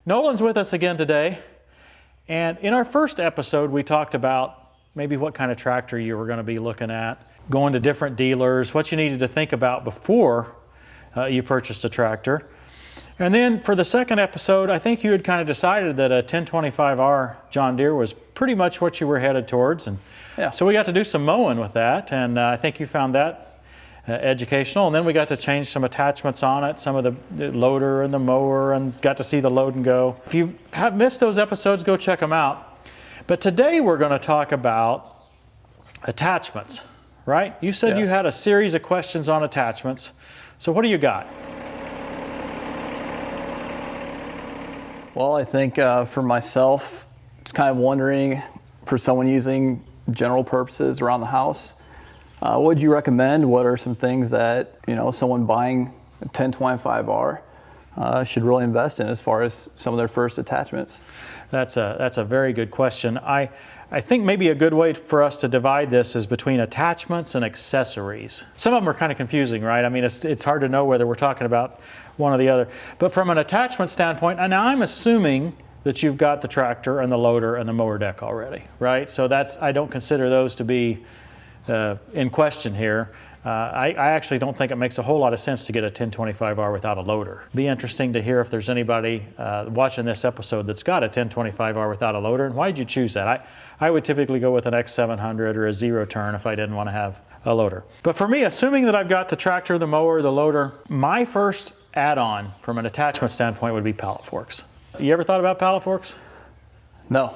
Nolan's with us again today, and in our first episode we talked about maybe what kind of tractor you were going to be looking at, going to different dealers, what you needed to think about before you purchased a tractor. And then for the second episode, I think you had kind of decided that a 1025R John Deere was pretty much what you were headed towards, and so we got to do some mowing with that, and I think you found that educational. And then we got to change some attachments on it, some of the loader and the mower, and got to see the load and go. If you have missed those episodes, go check them out. But today we're going to talk about attachments, right? You said you had a series of questions on attachments. So what do you got? Well, I think for myself, just kind of wondering, for someone using general purposes around the house, what would you recommend? What are some things that, someone buying a 1025R should really invest in as far as some of their first attachments? That's a very good question. I think maybe a good way for us to divide this is between attachments and accessories. Some of them are kind of confusing, right? I mean, it's hard to know whether we're talking about one or the other. But from an attachment standpoint, and I'm assuming that you've got the tractor and the loader and the mower deck already, right? So I don't consider those to be in question here. I actually don't think it makes a whole lot of sense to get a 1025R without a loader. Be interesting to hear if there's anybody watching this episode that's got a 1025R without a loader, and why did you choose that? I would typically go with an X700 or a zero turn if I didn't want to have a loader. But for me, assuming that I've got the tractor, the mower, the loader, my first add-on from an attachment standpoint would be pallet forks. You ever thought about pallet forks? No.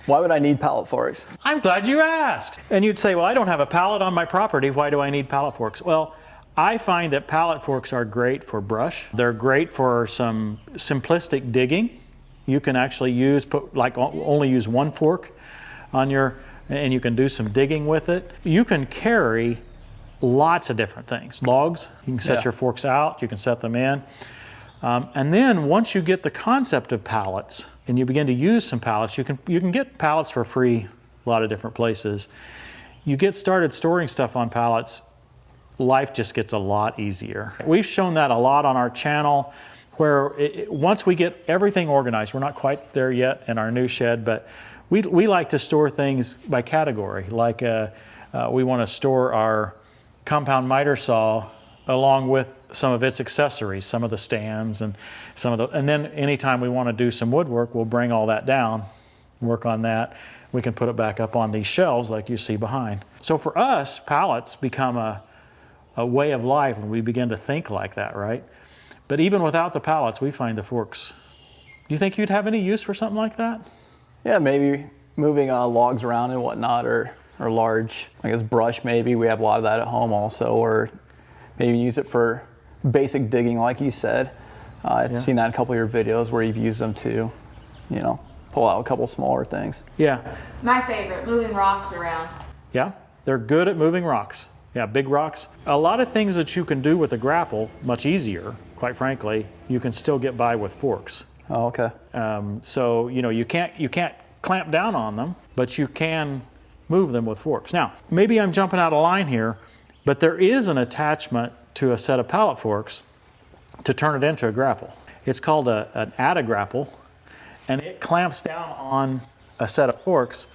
Why would I need pallet forks? I'm glad you asked. And you'd say, well, I don't have a pallet on my property. Why do I need pallet forks? Well, I find that pallet forks are great for brush. They're great for some simplistic digging. You can actually only use one fork on and you can do some digging with it. You can carry lots of different things. Logs, you can set your forks out, you can set them in. And then once you get the concept of pallets and you begin to use some pallets, you can get pallets for free a lot of different places. You get started storing stuff on pallets, life just gets a lot easier. We've shown that a lot on our channel, where once we get everything organized, we're not quite there yet in our new shed, but we like to store things by category. Like we want to store our compound miter saw along with some of its accessories, some of the stands and and then anytime we want to do some woodwork, we'll bring all that down, work on that. We can put it back up on these shelves like you see behind. So for us, pallets become a way of life when we begin to think like that, right? But even without the pallets, we find the forks. Do you think you'd have any use for something like that? Yeah, maybe moving logs around and whatnot, or large, I guess, brush maybe. We have a lot of that at home also, or maybe use it for basic digging, like you said. I've seen that in a couple of your videos where you've used them to, pull out a couple smaller things. Yeah. My favorite, moving rocks around. Yeah, they're good at moving rocks. Yeah, big rocks. A lot of things that you can do with a grapple, much easier, quite frankly, you can still get by with forks. Oh, okay. So, you can't clamp down on them, but you can move them with forks. Now, maybe I'm jumping out of line here, but there is an attachment to a set of pallet forks to turn it into a grapple. It's called an grapple, and it clamps down on a set of forks,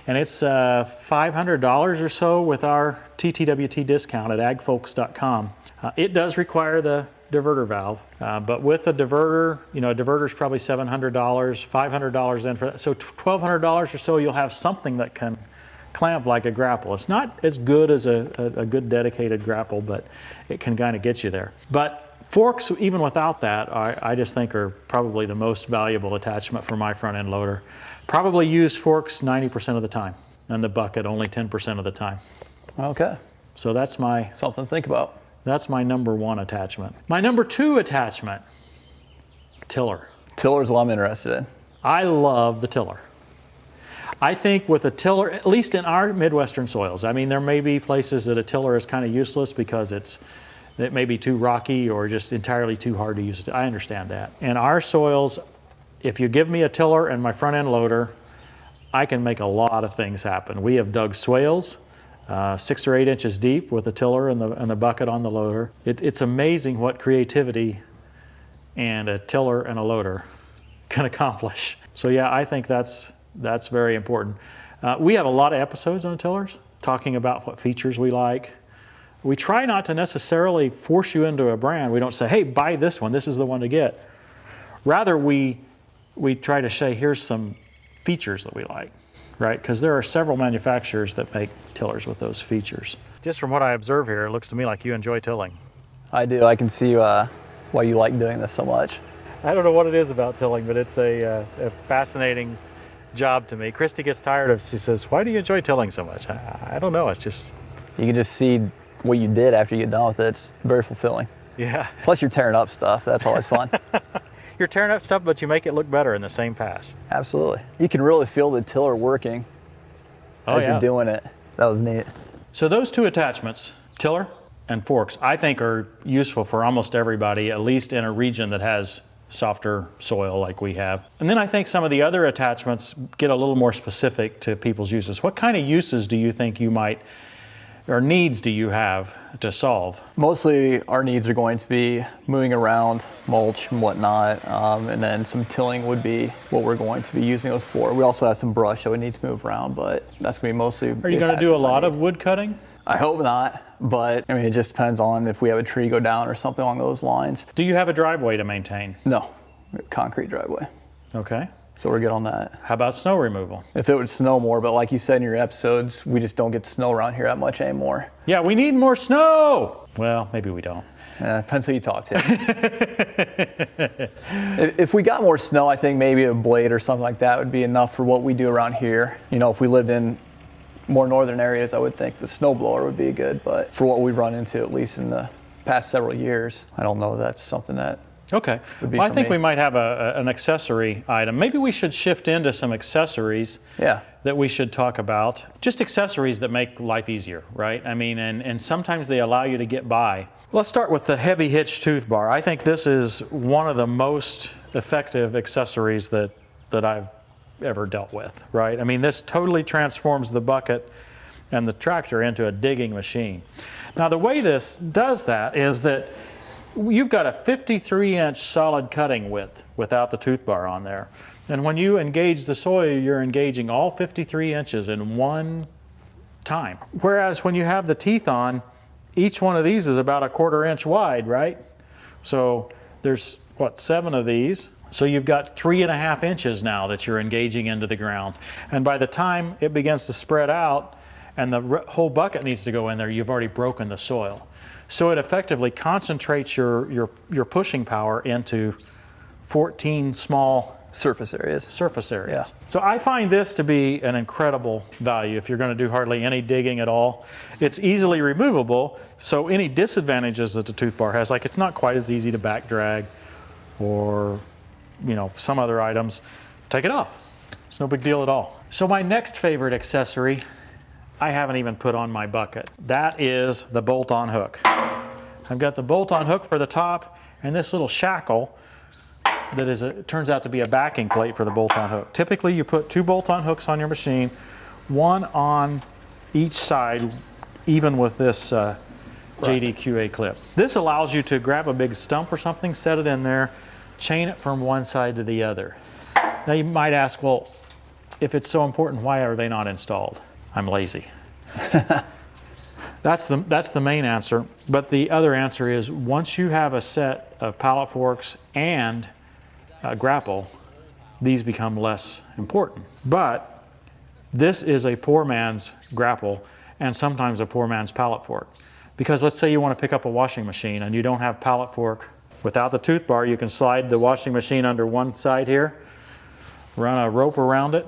and it's $500 or so with our TTWT discount at agfolks.com. It does require the diverter valve, but with the diverter, a diverter is probably $700, $500 in for that. So $1,200 or so, you'll have something that can clamp like a grapple. It's not as good as a good dedicated grapple, but it can kind of get you there. But forks, even without that, I just think are probably the most valuable attachment for my front end loader. Probably use forks 90% of the time, and the bucket only 10% of the time. Okay. So that's something to think about. That's my number one attachment. My number two attachment, tiller. Tiller's what I'm interested in. I love the tiller. I think with a tiller, at least in our Midwestern soils, I mean, there may be places that a tiller is kind of useless because it may be too rocky or just entirely too hard to use. I understand that. In our soils, if you give me a tiller and my front end loader, I can make a lot of things happen. We have dug swales 6 or 8 inches deep with a tiller and the bucket on the loader. It's amazing what creativity and a tiller and a loader can accomplish. So yeah, I think that's very important. We have a lot of episodes on tillers talking about what features we like. We try not to necessarily force you into a brand. We don't say, hey, buy this one, this is the one to get. Rather, we try to say, here's some features that we like, right? Because there are several manufacturers that make tillers with those features. Just from what I observe here, it looks to me like you enjoy tilling. I do. I can see why you like doing this so much. I don't know what it is about tilling, but it's a fascinating job to me. Christy gets tired of, she says, why do you enjoy tilling so much? I don't know, it's just... You can just see what you did after you get done with it. It's very fulfilling. Yeah. Plus you're tearing up stuff. That's always fun. You're tearing up stuff, but you make it look better in the same pass. Absolutely. You can really feel the tiller working as you're doing it. That was neat. So those two attachments, tiller and forks, I think are useful for almost everybody, at least in a region that has softer soil like we have. And then I think some of the other attachments get a little more specific to people's uses. What kind of uses do you think you might, or needs do you have to solve? Mostly our needs are going to be moving around, mulch and whatnot, and then some tilling would be what we're going to be using those for. We also have some brush that we need to move around, but that's going to be mostly... Are you going to do a lot of wood cutting? I hope not, but I mean, it just depends on if we have a tree go down or something along those lines. Do you have a driveway to maintain? No, concrete driveway. Okay. So we're good on that. How about snow removal? If it would snow more, but like you said in your episodes, we just don't get snow around here that much anymore. Yeah, we need more snow. Well, maybe we don't. Depends who you talk to. If we got more snow, I think maybe a blade or something like that would be enough for what we do around here. You know, if we lived in more northern areas, I would think the snowblower would be good, but for what we've run into, at least in the past several years, I don't know that's something that okay. would be Well, I for think me. we might have an accessory item. Maybe we should shift into some accessories that we should talk about. Just accessories that make life easier, right? I mean, and sometimes they allow you to get by. Let's start with the heavy hitch tooth bar. I think this is one of the most effective accessories that I've ever dealt with, right? I mean, this totally transforms the bucket and the tractor into a digging machine. Now, the way this does that is that you've got a 53-inch solid cutting width without the tooth bar on there. And when you engage the soil, you're engaging all 53 inches in one time. Whereas when you have the teeth on, each one of these is about a 1/4 inch wide, right? So there's, what, 7 of these? So you've got 3.5 inches now that you're engaging into the ground. And by the time it begins to spread out and the whole bucket needs to go in there, you've already broken the soil. So it effectively concentrates your pushing power into 14 small surface areas. Yeah. So I find this to be an incredible value if you're going to do hardly any digging at all. It's easily removable, so any disadvantages that the tooth bar has, like it's not quite as easy to back drag or some other items, take it off. It's no big deal at all. So my next favorite accessory, I haven't even put on my bucket. That is the bolt-on hook. I've got the bolt-on hook for the top and this little shackle that turns out to be a backing plate for the bolt-on hook. Typically you put 2 bolt-on hooks on your machine, one on each side, even with this JDQA clip. This allows you to grab a big stump or something, set it in there, chain it from one side to the other. Now you might ask, well, if it's so important, why are they not installed? I'm lazy. That's the main answer. But the other answer is, once you have a set of pallet forks and grapple, these become less important. But this is a poor man's grapple and sometimes a poor man's pallet fork. Because let's say you want to pick up a washing machine and you don't have pallet fork. Without the tooth bar, you can slide the washing machine under one side here, run a rope around it,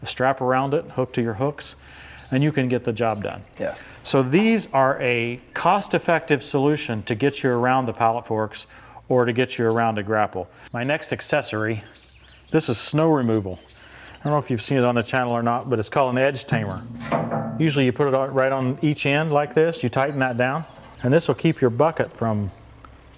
a strap around it, hook to your hooks, and you can get the job done. Yeah. So these are a cost-effective solution to get you around the pallet forks or to get you around a grapple. My next accessory, this is snow removal. I don't know if you've seen it on the channel or not, but it's called an edge tamer. Usually you put it right on each end like this, you tighten that down, and this will keep your bucket from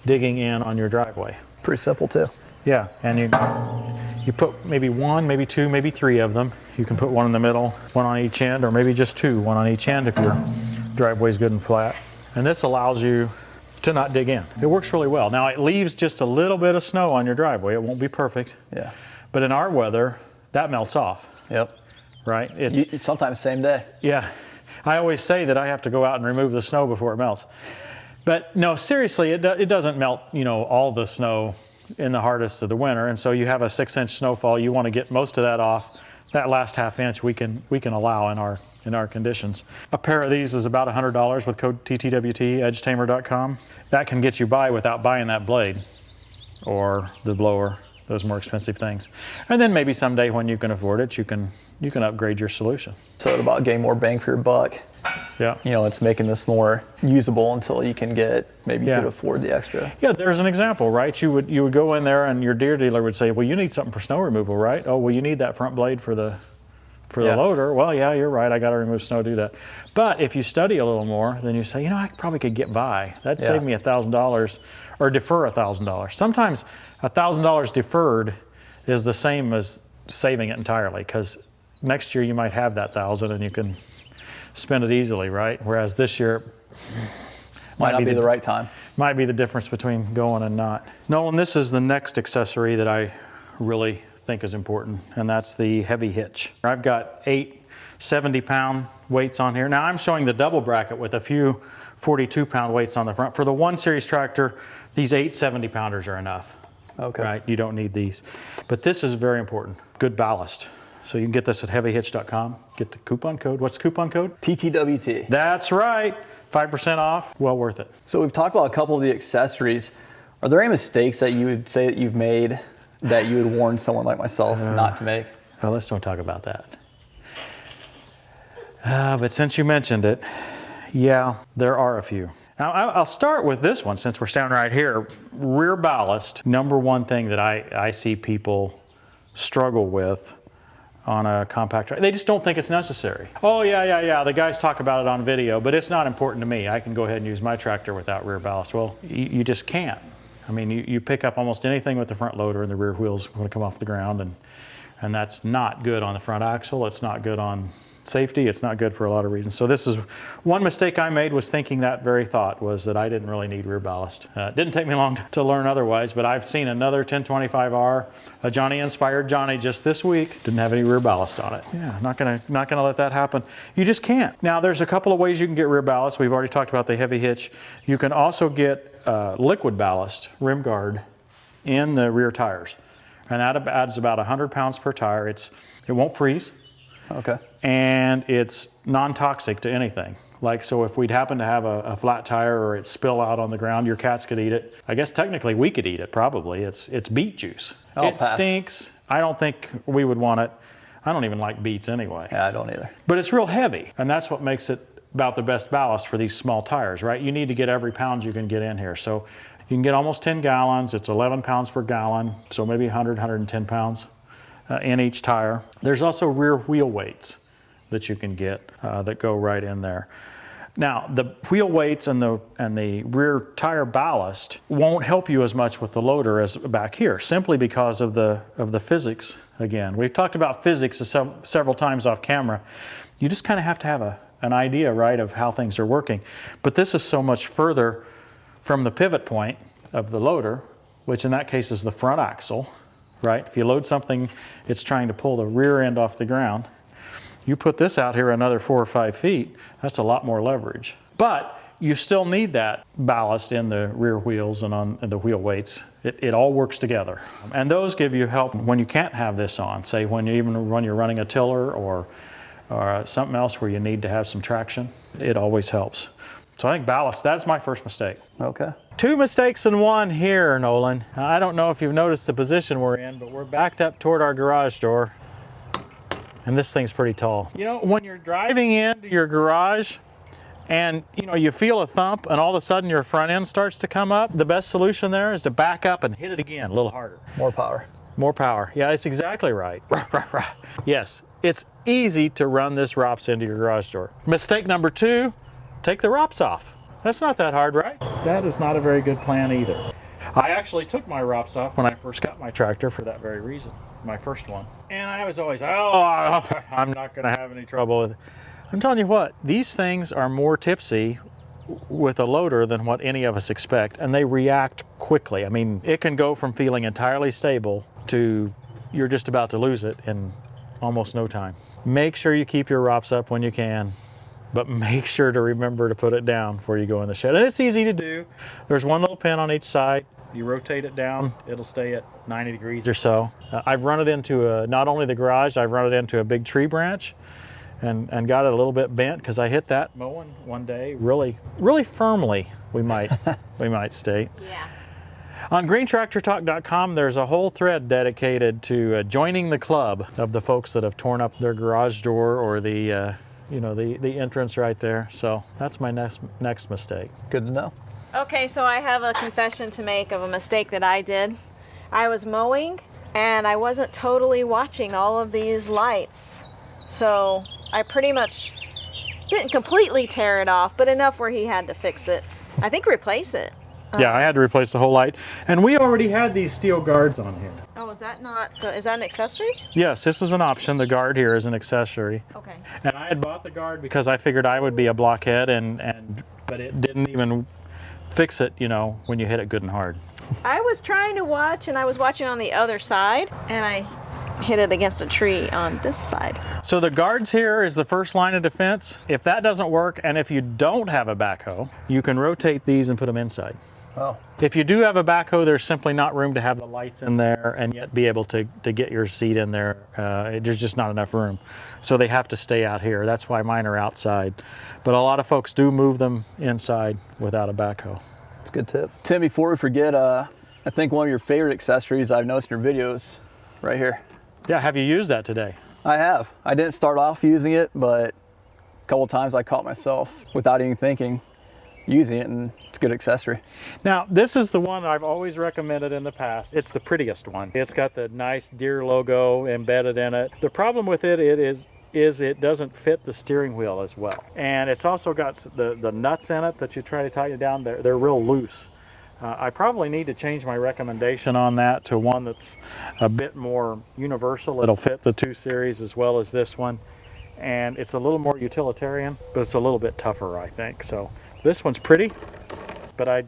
digging in on your driveway. Pretty simple too. Yeah, and you put maybe 1, maybe 2, maybe 3 of them. You can put one in the middle, one on each end, or maybe just 2, one on each end if your driveway's good and flat. And this allows you to not dig in. It works really well. Now it leaves just a little bit of snow on your driveway. It won't be perfect. Yeah. But in our weather, that melts off, Yep. right? Sometimes same day. Yeah. I always say that I have to go out and remove the snow before it melts. But no, seriously, it doesn't melt, all the snow in the hardest of the winter. And so you have a 6-inch snowfall, you want to get most of that off. That last half inch we can allow in our conditions. A pair of these is about $100 with code TTWT, edgetamer.com. That can get you by without buying that blade or the blower, those more expensive things. And then maybe someday when you can afford it, you can upgrade your solution. So it's about getting more bang for your buck. Yeah. It's making this more usable until you can get, maybe you Yeah. could afford the extra. Yeah, there's an example, right? You would go in there and your Deere dealer would say, well, you need something for snow removal, right? Oh, well, you need that front blade for the Yeah. loader. Well, yeah, you're right. I got to remove snow to do that. But if you study a little more, then you say, I probably could get by. That'd Yeah. save me $1,000 or defer $1,000. Sometimes $1,000 deferred is the same as saving it entirely, because next year you might have that 1,000 and you can spend it easily, right? Whereas this year Might not be the right time. might be the difference between going and not. Nolan, this is the next accessory that I really think is important, and that's the heavy hitch. I've got 8 70-pound weights on here. Now I'm showing the double bracket with a few 42-pound weights on the front. For the 1 Series tractor, these 8 70-pounders are enough. Okay. Right? You don't need these. But this is very important. Good ballast. So you can get this at heavyhitch.com. Get the coupon code. What's the coupon code? TTWT. That's right. 5% off. Well worth it. So we've talked about a couple of the accessories. Are there any mistakes that you would say that you've made that you would warn someone like myself not to make? Well, let's don't talk about that. But since you mentioned it, yeah, there are a few. Now, I'll start with this one since we're standing right here. Rear ballast, number one thing that I see people struggle with on a compact tractor. They just don't think it's necessary. Oh, yeah. The guys talk about it on video, but it's not important to me. I can go ahead and use my tractor without rear ballast. Well, you just can't. I mean, you pick up almost anything with the front loader and the rear wheels going to come off the ground, and that's not good on the front axle. It's not good on safety. It's not good for a lot of reasons. So this is one mistake I made, was thinking that very thought, was that I didn't really need rear ballast. It didn't take me long to learn otherwise, but I've seen another 1025R, a Johnny inspired Johnny just this week, didn't have any rear ballast on it. Yeah, not gonna let that happen. You just can't. Now there's a couple of ways you can get rear ballast. We've already talked about the heavy hitch. You can also get liquid ballast, rim guard, in the rear tires. And that adds about 100 pounds per tire. It won't freeze. Okay. And it's non-toxic to anything. Like, so if we'd happen to have a flat tire or it spill out on the ground, your cats could eat it. I guess technically we could eat it, probably. It's beet juice. It stinks. I don't think we would want it. I don't even like beets anyway. Yeah, I don't either. But it's real heavy, and that's what makes it about the best ballast for these small tires, right? You need to get every pound you can get in here. So you can get almost 10 gallons. It's 11 pounds per gallon, so maybe 110 pounds. In each tire. There's also rear wheel weights that you can get that go right in there. Now, the wheel weights and the rear tire ballast won't help you as much with the loader as back here, simply because of the physics. Again, we've talked about physics several times off camera. You just kind of have to have an idea, right, of how things are working. But this is so much further from the pivot point of the loader, which in that case is the front axle. Right? If you load something, it's trying to pull the rear end off the ground. You put this out here another 4 or 5 feet, that's a lot more leverage. But you still need that ballast in the rear wheels and the wheel weights. It all works together. And those give you help when you can't have this on, say when you're running a tiller or something else where you need to have some traction. It always helps. So I think ballast, that's my first mistake. Okay. 2 mistakes in one here, Nolan. I don't know if you've noticed the position we're in, but we're backed up toward our garage door. And this thing's pretty tall. When you're driving into your garage and you feel a thump and all of a sudden your front end starts to come up, the best solution there is to back up and hit it again a little harder. More power. More power. Yeah, that's exactly right. Yes, it's easy to run this ROPS into your garage door. Mistake number 2, take the ROPS off. That's not that hard, right? That is not a very good plan either. I actually took my ROPS off when I first got my tractor for that very reason, my first one. And I was always, I'm not going to have any trouble with it. I'm telling you what, these things are more tipsy with a loader than what any of us expect, and they react quickly. I mean, it can go from feeling entirely stable to you're just about to lose it in almost no time. Make sure you keep your ROPS up when you can, but make sure to remember to put it down before you go in the shed. And it's easy to do. There's one little pin on each side. You rotate it down, it'll stay at 90 degrees or so. I've run it into not only the garage, I've run it into a big tree branch and got it a little bit bent because I hit that mowing one day really firmly, we might state. Yeah. On greentractortalk.com, there's a whole thread dedicated to joining the club of the folks that have torn up their garage door or the entrance right there. So that's my next mistake. Good to know. Okay, so I have a confession to make of a mistake that I did. I was mowing and I wasn't totally watching all of these lights. So I pretty much didn't completely tear it off, but enough where he had to fix it. I think replace it. Yeah, I had to replace the whole light. And we already had these steel guards on here. Oh, is that an accessory? Yes, this is an option. The guard here is an accessory. Okay. And I had bought the guard because I figured I would be a blockhead, but it didn't even fix it, when you hit it good and hard. I was trying to watch, and I was watching on the other side, and I hit it against a tree on this side. So the guards here is the first line of defense. If that doesn't work, and if you don't have a backhoe, you can rotate these and put them inside. Oh. If you do have a backhoe, there's simply not room to have the lights in there and yet be able to get your seat in there. There's just not enough room. So they have to stay out here. That's why mine are outside. But a lot of folks do move them inside without a backhoe. That's a good tip. Tim, before we forget, I think one of your favorite accessories I've noticed in your videos, right here. Yeah, have you used that today? I have. I didn't start off using it, but a couple of times I caught myself without even thinking using it, and it's a good accessory. Now, this is the one I've always recommended in the past. It's the prettiest one. It's got the nice Deere logo embedded in it. The problem with it is it doesn't fit the steering wheel as well. And it's also got the nuts in it that you try to tighten down. They're real loose. I probably need to change my recommendation on that to one that's a bit more universal. It'll fit the 2 Series as well as this one. And it's a little more utilitarian, but it's a little bit tougher, I think. So this one's pretty, but I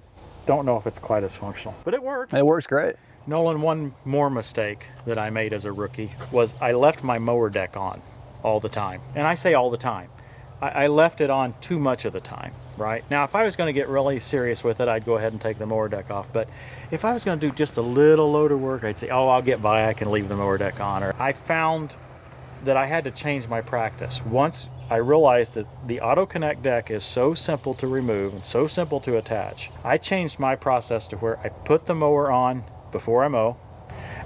don't know if it's quite as functional. But it works. It works great. Nolan, one more mistake that I made as a rookie was I left my mower deck on all the time. And I say all the time. I left it on too much of the time, right? Now, if I was going to get really serious with it, I'd go ahead and take the mower deck off. But if I was going to do just a little load of work, I'd say, oh, I'll get by, I can leave the mower deck on. Or I found that I had to change my practice. Once I realized that the auto connect deck is so simple to remove and so simple to attach, I changed my process to where I put the mower on before I mow,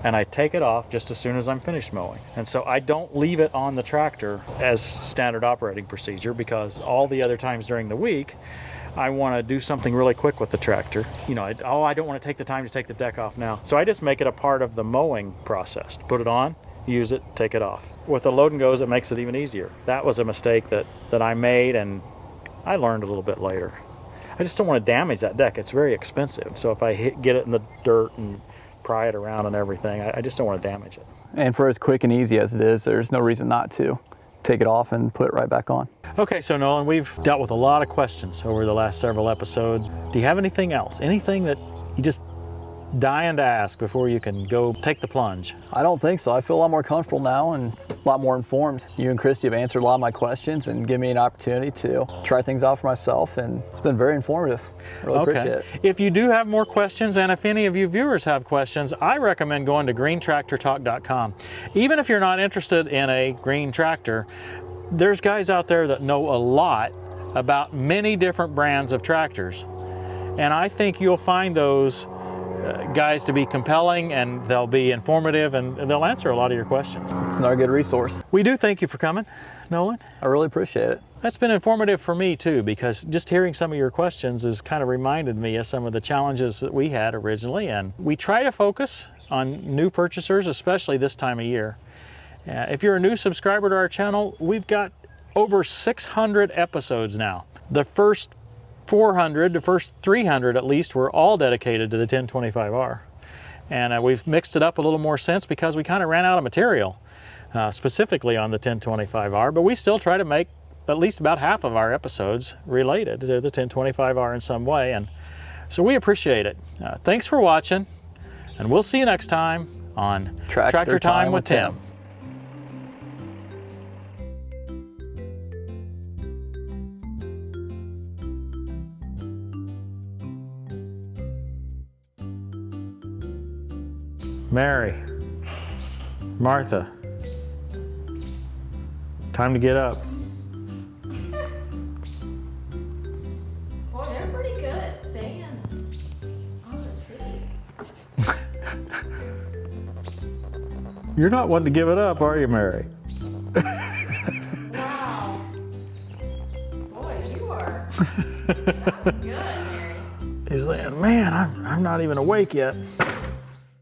and I take it off just as soon as I'm finished mowing. And so I don't leave it on the tractor as standard operating procedure, because all the other times during the week, I want to do something really quick with the tractor. I don't want to take the time to take the deck off now. So I just make it a part of the mowing process. Put it on, use it, take it off. With the load and goes, it makes it even easier. That was a mistake that I made, and I learned a little bit later. I just don't want to damage that deck. It's very expensive. So if I get it in the dirt and pry it around and everything, I just don't want to damage it. And for as quick and easy as it is, there's no reason not to take it off and put it right back on. Okay, so Nolan, we've dealt with a lot of questions over the last several episodes. Do you have anything else? Anything that you just dying to ask before you can go take the plunge? I don't think so. I feel a lot more comfortable now and a lot more informed. You and Christy have answered a lot of my questions and given me an opportunity to try things out for myself, and it's been very informative. Really appreciate it. If you do have more questions, and if any of you viewers have questions, I recommend going to greentractortalk.com. Even if you're not interested in a green tractor, there's guys out there that know a lot about many different brands of tractors. And I think you'll find those guys to be compelling, and they'll be informative, and they'll answer a lot of your questions. It's another good resource. We do thank you for coming, Nolan. I really appreciate it. That's been informative for me too, because just hearing some of your questions has kind of reminded me of some of the challenges that we had originally, and we try to focus on new purchasers, especially this time of year. If you're a new subscriber to our channel, we've got over 600 episodes now. The first 400, the first 300 at least, were all dedicated to the 1025R. And we've mixed it up a little more since, because we kind of ran out of material specifically on the 1025R, but we still try to make at least about half of our episodes related to the 1025R in some way, and so we appreciate it. Thanks for watching, and we'll see you next time on Tractor Time with Tim. Mary, Martha, time to get up. Boy, they're pretty good at staying on the seat. You're not wanting to give it up, are you, Mary? Wow. Boy, you are. That was good, Mary. He's saying, man, I'm not even awake yet.